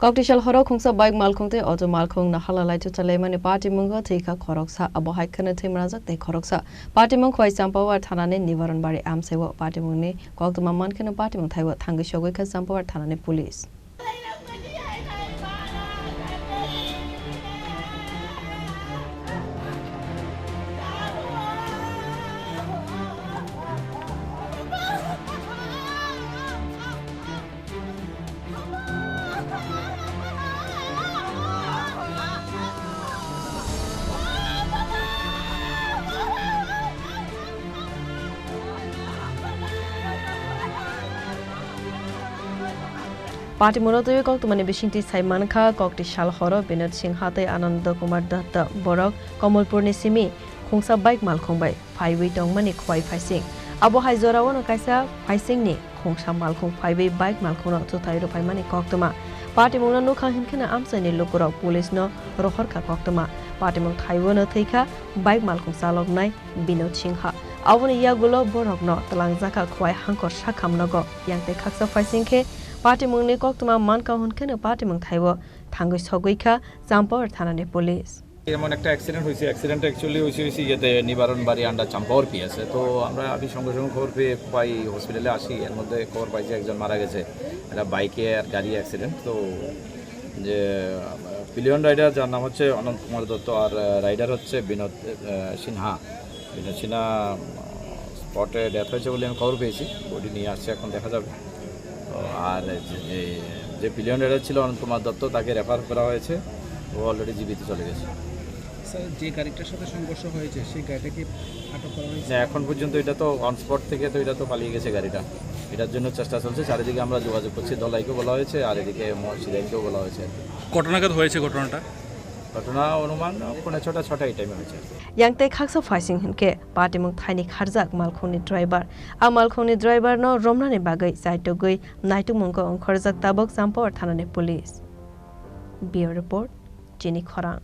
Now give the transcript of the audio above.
Koktisal Horo Khungsa bike Malkhung tei auto Malkhung Naharlalai Thuthailaimani Patimungo Thwikha Khoroksa Abohaikhe Thwimwrajak tei Khoroksa Patimung Khowai Champahour Thanani Nibaran Bari Amchaio Patimung Koktwma Mankhe Patimung Thaio Thangwi Sogwikha Champahour Thanani police Patimungo tei Koktwma bisingti sai Mankhe Koktisal Horo Binod Singha tei Ananda Kumar Datta Borok Komolpur ni simi Khungsa bike Malkhung bai phaiwi tongmani Khowai phaising Abohaikhe jorao kaisa phaising ni Khungsa Malkhung phaiwi bike Malkhung Thuthailaimani Koktwma Patimung nukha hinkhana Amchaio ni lokurok police no rohorkha Koktwma Patimung Thaio no Thwikha bike Malkhung saloknai Binod Singha Aboni yagulo borok no talangjaka Khowai hangkor sakhamnogo yangte khaksa phaisingkhe Patimung ni Koktwma manka hunkhe Patimung Thaio Thangwi Sogwikha Champahour Thanani police এমন একটা accident হয়েছে accident actually হয়েছে ইয়েতে নিবারণ বাড়ি under চাম্পাওর পিএসে তো আমরা সঙ্গে সঙ্গে খবর পেয়ে পাই হসপিটালে আসি এর মধ্যে খবর পাই যে একজন মারা গেছে একটা বাইকে আর গাড়ি অ্যাক্সিডেন্ট তো যে পিলিয়ন রাইডার যার নাম হচ্ছে অনন্ত কুমার দত্ত আর রাইডার হচ্ছে বিনোদ সিনহা স্পটে ডেথ হয়েছে বলে আমি খবর পেয়েছি বডি নিয়ে আসছে এখন দেখা যাবে আর যে পিলিয়ন রাইডার ছিল অনন্ত কুমার দত্ত তাকে রেফার করা হয়েছে ও অলরেডি জীবিত চলে গেছে স্যার যে গাড়িটার সাথে সংঘর্ষ হয়েছে সেই গাড়িটাকে আটক করা হয়েছে এখন পর্যন্ত এটা তো অন স্পট থেকে তো এটা তো পালিয়ে গেছে গাড়িটা এটার জন্য চেষ্টা চলছে চারিদিকে আমরা যোগাযোগ করছি দলাইকেও বলা হয়েছে আর এদিকে মসজিদাইকেও বলা হয়েছে ঘটনাঘাত হয়েছে ঘটনা অনুমান 6:30 এই টাইমে হয়েছে yangte khaksa phaising hinke Patimung thaini kharjak Malkhung ni driver a Malkhung ni driver no romnani bagai saitogui naitumungko khorjak tabok Champahour Thanani police Bureau report Chini Khorang